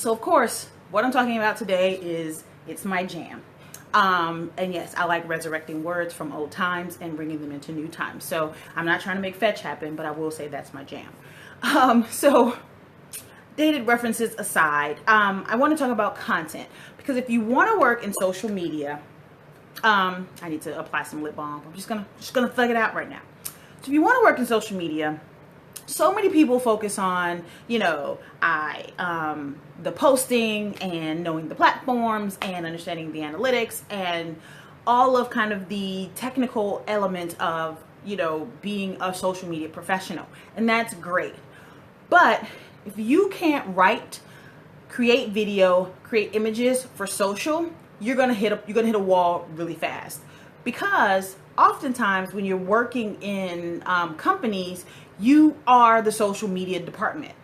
So of course, what I'm talking about today is it's my jam. And yes, I like resurrecting words from old times and bringing them into new times. So I'm not trying to make fetch happen, but I will say that's my jam. So dated references aside, I want to talk about content, because if you want to work in social media, I need to apply some lip balm. I'm just gonna thug it out right now. So if you want to work in social media, so many people focus on, the posting and knowing the platforms and understanding the analytics and all of kind of the technical element of, being a social media professional. And that's great. But if you can't write, create video, create images for social, you're gonna hit a wall really fast. Because oftentimes when you're working in companies, you are the social media department.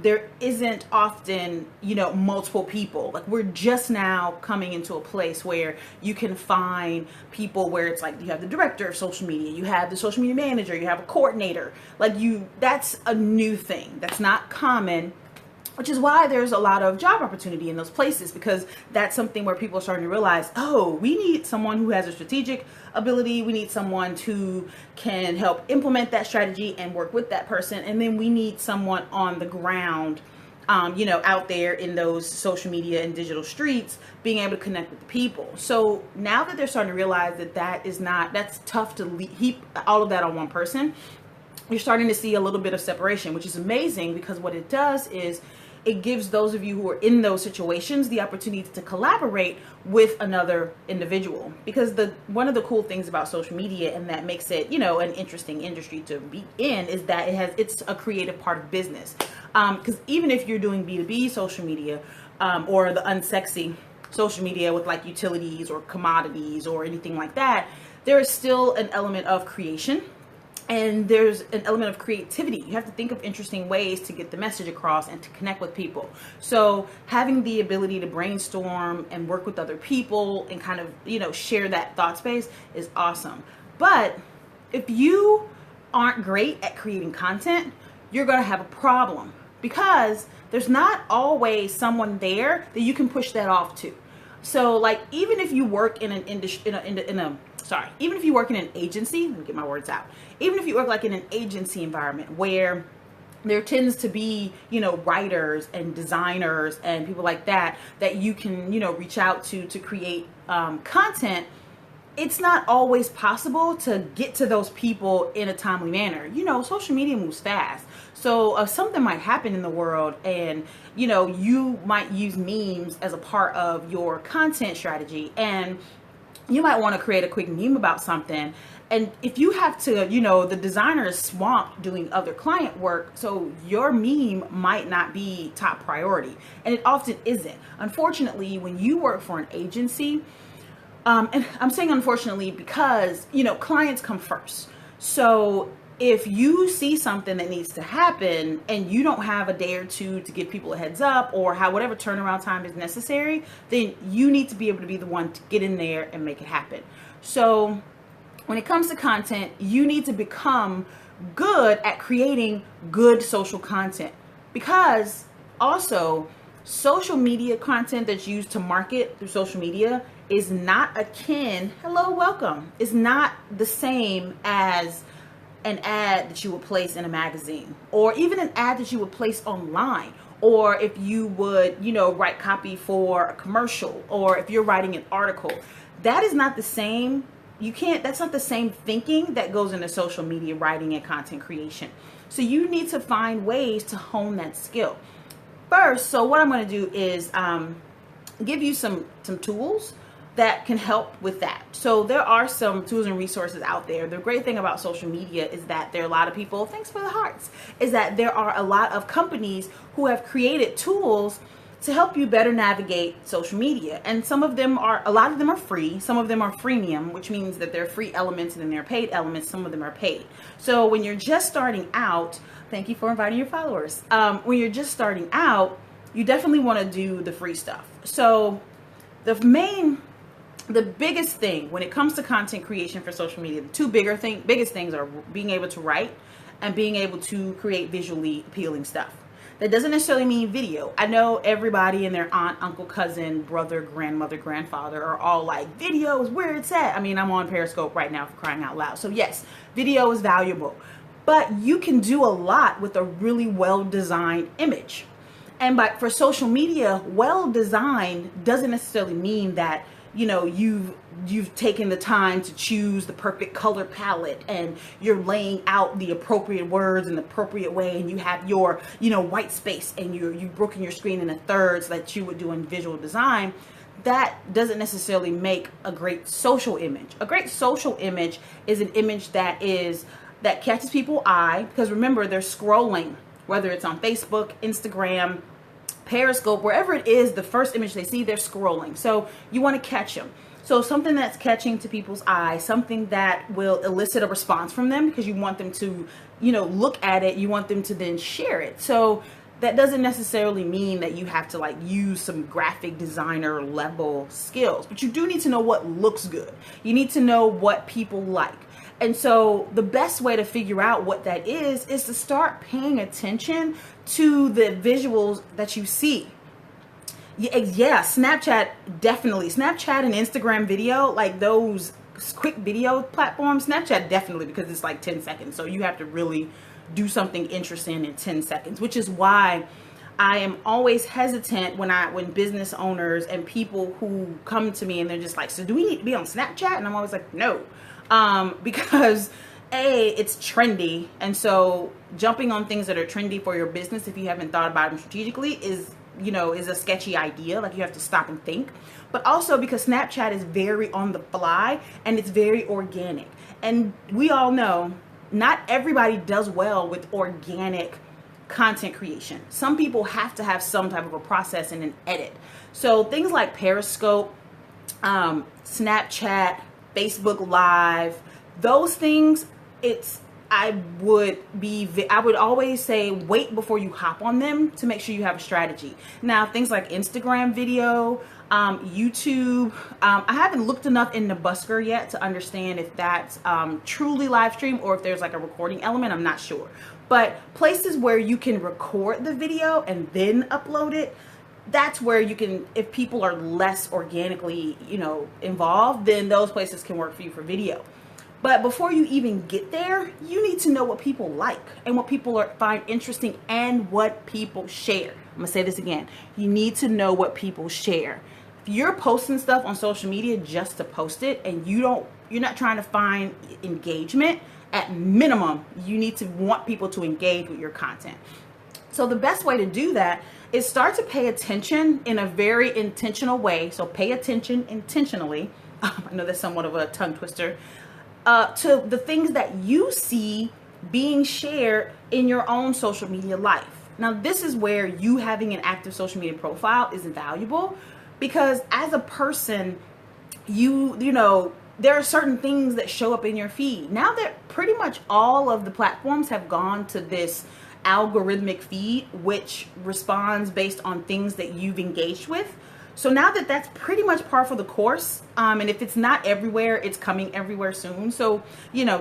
There isn't often, multiple people. Like, we're just now coming into a place where you can find people where it's like you have the director of social media, you have the social media manager, you have a coordinator. That's a new thing. That's not common, which is why there's a lot of job opportunity in those places, because that's something where people are starting to realize, oh, we need someone who has a strategic ability. We need someone who can help implement that strategy and work with that person. And then we need someone on the ground, out there in those social media and digital streets, being able to connect with the people. So now that they're starting to realize that's tough to heap all of that on one person, you're starting to see a little bit of separation, which is amazing, because what it does is it gives those of you who are in those situations the opportunity to collaborate with another individual. Because one of the cool things about social media, and that makes it, an interesting industry to be in, is that it's a creative part of business. Because even if you're doing B2B social media, or the unsexy social media with like utilities or commodities or anything like that, there is still an element of creation. And there's an element of creativity. You have to think of interesting ways to get the message across and to connect with people. So having the ability to brainstorm and work with other people and kind of, share that thought space is awesome. But if you aren't great at creating content, you're going to have a problem, because there's not always someone there that you can push that off to. So even if you work in an industry, even if you work in an agency, let me get my words out. Even if you work in an agency environment where there tends to be, writers and designers and people like that you can, reach out to create content, it's not always possible to get to those people in a timely manner. Social media moves fast. So something might happen in the world and, you might use memes as a part of your content strategy, and you might want to create a quick meme about something. And if you have to, the designer is swamped doing other client work, so your meme might not be top priority. And it often isn't. Unfortunately, when you work for an agency, and I'm saying unfortunately because, clients come first. So if you see something that needs to happen and you don't have a day or two to give people a heads up, or whatever turnaround time is necessary, then you need to be able to be the one to get in there and make it happen. So when it comes to content, you need to become good at creating good social content, because also social media content that's used to market through social media is not is not the same as an ad that you would place in a magazine, or even an ad that you would place online, or if you would, write copy for a commercial, or if you're writing an article. That is not the same. That's not the same thinking that goes into social media writing and content creation. So you need to find ways to hone that skill. First, so what I'm going to do is give you some tools that can help with that. So there are some tools and resources out there. The great thing about social media is that there are a lot of people, thanks for the hearts, is that there are a lot of companies who have created tools to help you better navigate social media. And a lot of them are free. Some of them are freemium, which means that there are free elements and then there are paid elements. Some of them are paid. So when you're just starting out, thank you for inviting your followers. When you're just starting out, you definitely want to do the free stuff. So the biggest thing when it comes to content creation for social media, the two biggest things are being able to write and being able to create visually appealing stuff. That doesn't necessarily mean video. I know everybody and their aunt, uncle, cousin, brother, grandmother, grandfather are all like, video is where it's at. I mean, I'm on Periscope right now for crying out loud. So yes, video is valuable, but you can do a lot with a really well-designed image. And for social media, well-designed doesn't necessarily mean that, you know, you've taken the time to choose the perfect color palette and you're laying out the appropriate words in the appropriate way, and you have your, you know, white space, and you've broken your screen in a third so that you would do in visual design. That doesn't necessarily make a great social image. A great social image is an image that catches people's eye, because remember, they're scrolling, whether it's on Facebook, Instagram, Periscope, wherever it is, the first image they see, they're scrolling. So you want to catch them. So something that's catching to people's eyes, something that will elicit a response from them, because you want them to, you know, look at it, you want them to then share it. So that doesn't necessarily mean that you have to like use some graphic designer level skills, but you do need to know what looks good. You need to know what people like. And so the best way to figure out what that is to start paying attention to the visuals that you see. Yeah, Snapchat, definitely. Snapchat and Instagram video, like those quick video platforms, Snapchat definitely, because it's like 10 seconds. So you have to really do something interesting in 10 seconds, which is why I am always hesitant when business owners and people who come to me and they're just like, so do we need to be on Snapchat? And I'm always like, no. Because it's trendy, and so jumping on things that are trendy for your business, if you haven't thought about them strategically, is a sketchy idea. Like, you have to stop and think. But also because Snapchat is very on the fly and it's very organic, and we all know not everybody does well with organic content creation. Some people have to have some type of a process and an edit. So things like Periscope, Snapchat, Facebook Live, those things, I would always say wait before you hop on them to make sure you have a strategy. Now, things like Instagram video, YouTube, I haven't looked enough into Busker yet to understand if that's truly live stream or if there's like a recording element. I'm not sure. But places where you can record the video and then upload it, that's where you can, if people are less organically, involved, then those places can work for you for video. But before you even get there, you need to know what people like and what people find interesting and what people share. I'm gonna say this again. You need to know what people share. If you're posting stuff on social media just to post it and you're not trying to find engagement, at minimum, you need to want people to engage with your content. So the best way to do that is start to pay attention in a very intentional way. So pay attention intentionally. I know that's somewhat of a tongue twister. To the things that you see being shared in your own social media life. Now, this is where you having an active social media profile is invaluable, because as a person, there are certain things that show up in your feed. Now that pretty much all of the platforms have gone to this algorithmic feed, which responds based on things that you've engaged with. So now that that's pretty much par for the course, and if it's not everywhere, it's coming everywhere soon. So,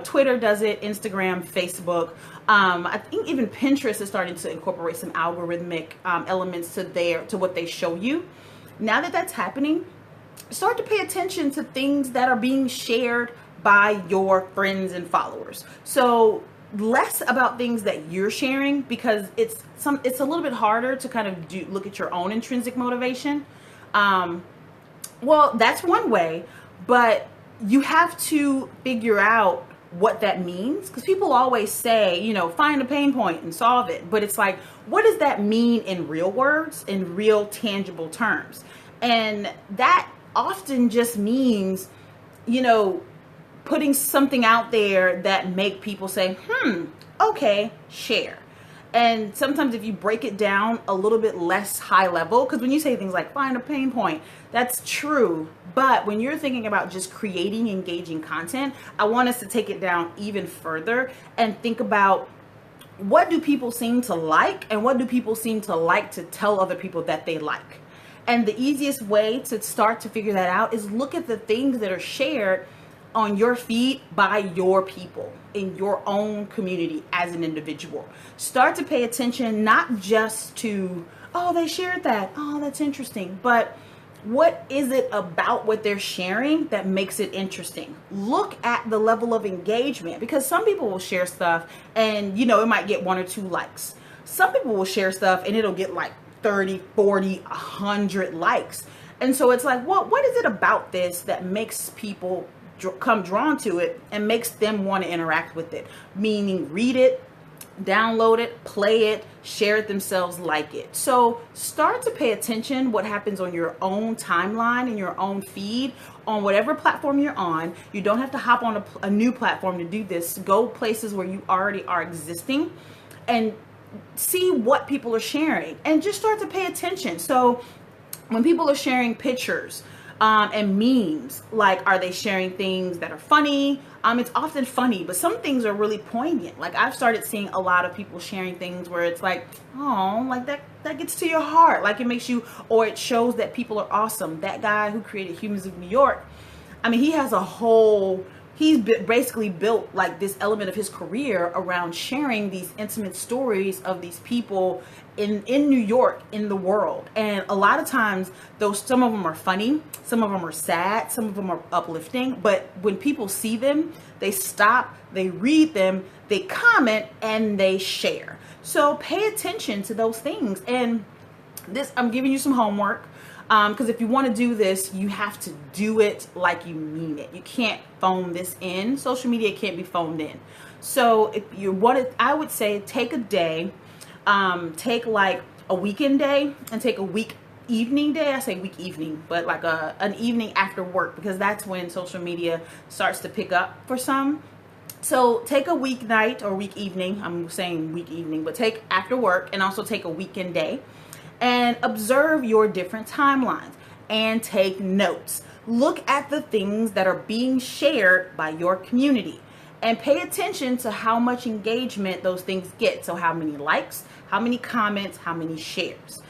Twitter does it, Instagram, Facebook. I think even Pinterest is starting to incorporate some algorithmic elements to what they show you. Now that that's happening, start to pay attention to things that are being shared by your friends and followers. So less about things that you're sharing, because it's a little bit harder to kind of look at your own intrinsic motivation. Well, that's one way, but you have to figure out what that means, because people always say, find a pain point and solve it. But it's like, what does that mean in real words, in real tangible terms? And that often just means, putting something out there that make people say, okay, share. And sometimes if you break it down a little bit less high level, because when you say things like find a pain point, that's true. But when you're thinking about just creating engaging content, I want us to take it down even further and think about, what do people seem to like and what do people seem to like to tell other people that they like? And the easiest way to start to figure that out is look at the things that are shared on your feed by your people in your own community as an individual. Start to pay attention, not just to, oh, they shared that, oh, that's interesting, but what is it about what they're sharing that makes it interesting? Look at the level of engagement, because some people will share stuff and, you know, it might get 1 or 2 likes. Some people will share stuff and it'll get like 30, 40, 100 likes. And so it's like, well, what is it about this that makes people come drawn to it and makes them want to interact with it? Meaning read it, download it, play it, share it themselves, like it. So start to pay attention what happens on your own timeline and your own feed on whatever platform you're on. You don't have to hop on a new platform to do this. Go places where you already are existing and see what people are sharing and just start to pay attention. So when people are sharing pictures and memes, like, are they sharing things that are funny? It's often funny, but some things are really poignant. Like, I've started seeing a lot of people sharing things where it's like, oh, like that gets to your heart. Like, it makes you, or it shows that people are awesome. That guy who created Humans of New York, I mean, he has a whole, he's basically built like this element of his career around sharing these intimate stories of these people in New York, in the world. And a lot of times, those, some of them are funny, some of them are sad, some of them are uplifting, but when people see them, they stop, they read them, they comment, and they share. So pay attention to those things. And this, I'm giving you some homework, because if you want to do this, you have to do it like you mean it. You can't phone this in. Social media can't be phoned in. So if you want to, I would say take a day, take like a weekend day and take a week evening day. I say week evening, but like an evening after work, because that's when social media starts to pick up for some. So take a weeknight or week evening. I'm saying week evening, but take after work, and also take a weekend day and observe your different timelines and take notes. Look at the things that are being shared by your community and pay attention to how much engagement those things get. So how many likes, how many comments, how many shares,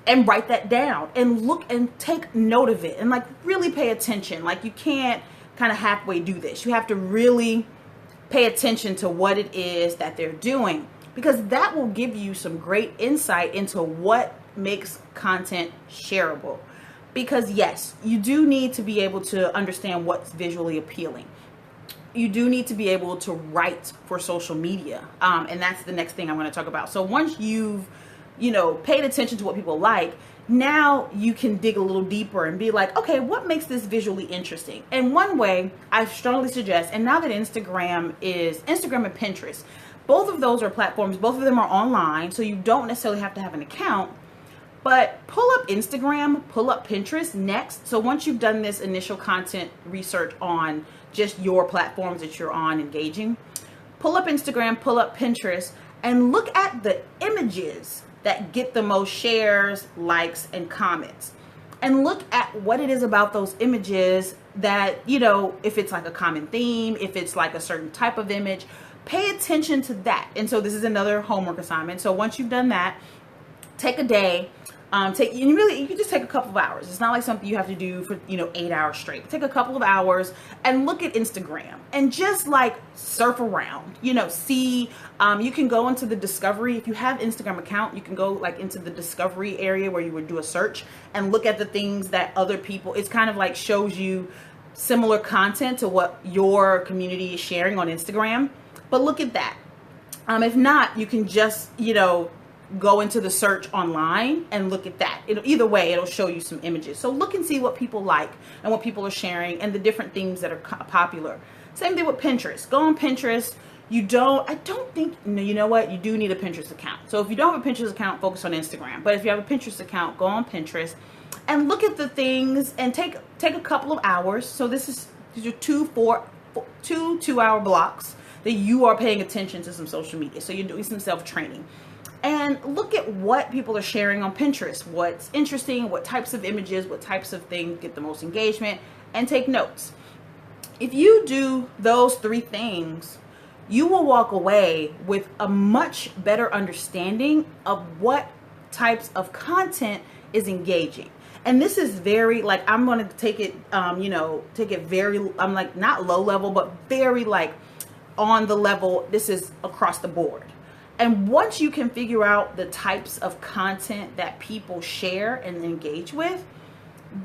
and write that down and look and take note of it and like really pay attention. Like, you can't kind of halfway do this. You have to really pay attention to what it is that they're doing, because that will give you some great insight into what makes content shareable. Because yes, you do need to be able to understand what's visually appealing. You do need to be able to write for social media. And that's the next thing I'm going to talk about. So once you've, paid attention to what people like, now you can dig a little deeper and be like, okay, what makes this visually interesting? And one way I strongly suggest, and now that Instagram and Pinterest, both of those are platforms, both of them are online, so you don't necessarily have to have an account. But pull up Instagram, pull up Pinterest next. So once you've done this initial content research on just your platforms that you're on engaging, pull up Instagram, pull up Pinterest, and look at the images that get the most shares, likes, and comments. And look at what it is about those images that, if it's like a common theme, if it's like a certain type of image, pay attention to that. And so this is another homework assignment. So once you've done that, take a day, you can just take a couple of hours. It's not like something you have to do for 8 hours straight. Take a couple of hours and look at Instagram and just like surf around, see, you can go into the discovery. If you have Instagram account, you can go like into the discovery area where you would do a search and look at the things that other people, it's kind of like shows you similar content to what your community is sharing on Instagram. But look at that. If not, you can just, go into the search online and look at that. Either way, it'll show you some images. So look and see what people like and what people are sharing and the different themes that are popular. Same thing with Pinterest. Go on Pinterest. You don't need a Pinterest account. So if you don't have a Pinterest account, focus on Instagram. But if you have a Pinterest account, go on Pinterest and look at the things and take a couple of hours. So these are 2-hour blocks that you are paying attention to some social media. So you're doing some self-training. And look at what people are sharing on Pinterest, what's interesting, what types of images, what types of things get the most engagement, and take notes. If you do those 3 things, you will walk away with a much better understanding of what types of content is engaging. And this is very like, I'm going to take it, take it very, I'm like not low level, but very like on the level. This is across the board. And once you can figure out the types of content that people share and engage with,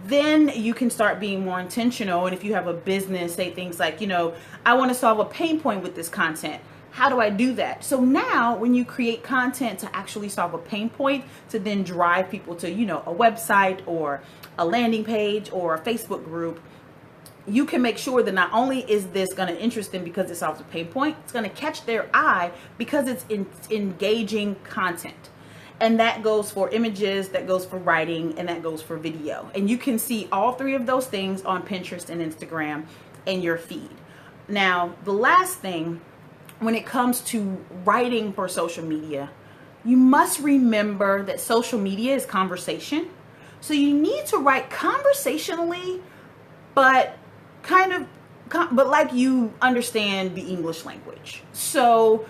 then you can start being more intentional. And if you have a business, say things like, I want to solve a pain point with this content. How do I do that? So now when you create content to actually solve a pain point, to then drive people to, a website or a landing page or a Facebook group, you can make sure that not only is this going to interest them because it solves a pain point, it's going to catch their eye because it's engaging content. And that goes for images, that goes for writing, and that goes for video. And you can see all three of those things on Pinterest and Instagram in your feed. Now, the last thing, when it comes to writing for social media, you must remember that social media is conversation. So you need to write conversationally, but but like you understand the English language. So,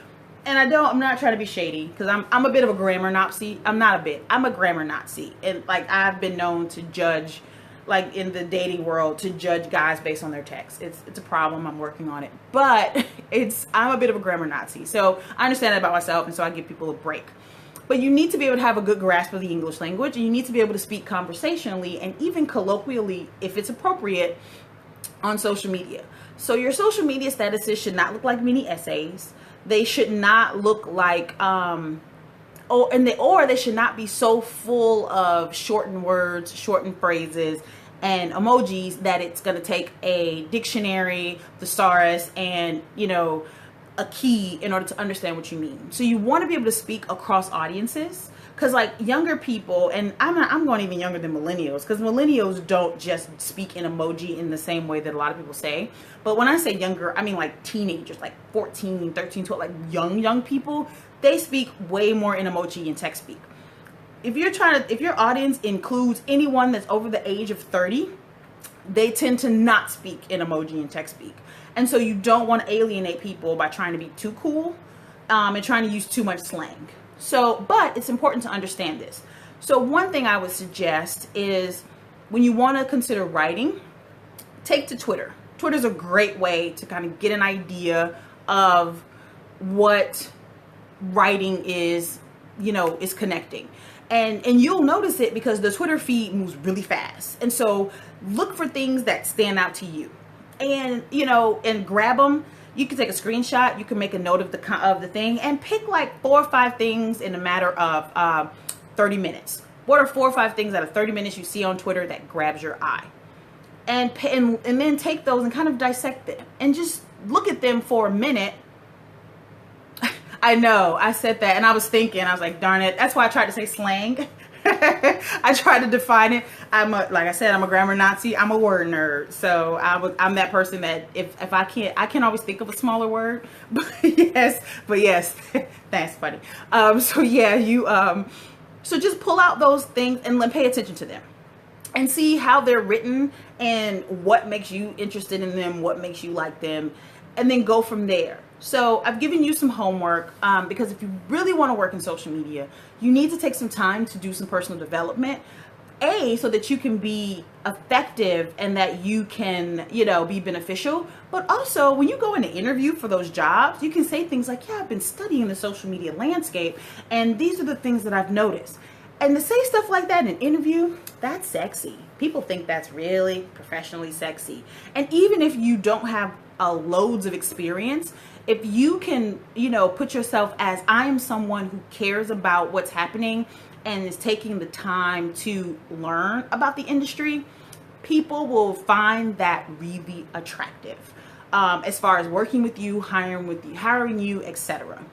and I'm not trying to be shady, because I'm a bit of a grammar Nazi. I'm a grammar Nazi. And like, I've been known to judge, like in the dating world, to judge guys based on their text. It's a problem. I'm working on it. But I'm a bit of a grammar Nazi. So I understand that about myself, and so I give people a break. But you need to be able to have a good grasp of the English language, and you need to be able to speak conversationally and even colloquially, if it's appropriate, on social media. So your social media statuses should not look like mini essays. They should not look like or they should not be so full of shortened words, shortened phrases, and emojis that it's going to take a dictionary, thesaurus, and a key in order to understand what you mean. So you want to be able to speak across audiences, because like younger people, and I'm going even younger than millennials, because millennials don't just speak in emoji in the same way that a lot of people say. But when I say younger, I mean like teenagers, like 14, 13, 12, like young people, they speak way more in emoji and text speak. If your audience includes anyone that's over the age of 30, they tend to not speak in emoji and text speak. And so you don't want to alienate people by trying to be too cool and trying to use too much slang. So, but it's important to understand this. So one thing I would suggest is, when you want to consider writing, take to Twitter. Twitter's a great way to kind of get an idea of what writing is, is connecting. And you'll notice it because the Twitter feed moves really fast. And so look for things that stand out to you, and, and grab them. You can take a screenshot. You can make a note of the thing, and pick like 4 or 5 things in a matter of 30 minutes. What are 4 or 5 things out of 30 minutes you see on Twitter that grabs your eye? And then take those and kind of dissect them and just look at them for a minute. I know I said that, and I was like, darn it. That's why I tried to say slang. I tried to define it. Like I said, I'm a grammar Nazi. I'm a word nerd. So I'm that person that if I can't always think of a smaller word. But yes, that's funny. So yeah, so just pull out those things and pay attention to them, and see how they're written and what makes you interested in them, what makes you like them, and then go from there. So I've given you some homework, because if you really want to work in social media, you need to take some time to do some personal development, so that you can be effective and that you can, be beneficial. But also, when you go in an interview for those jobs, you can say things like, yeah, I've been studying the social media landscape, and these are the things that I've noticed. And to say stuff like that in an interview, that's sexy. People think that's really professionally sexy. And even if you don't have loads of experience, if you can, put yourself as, I am someone who cares about what's happening and is taking the time to learn about the industry, people will find that really attractive, as far as working with you, hiring you, etc.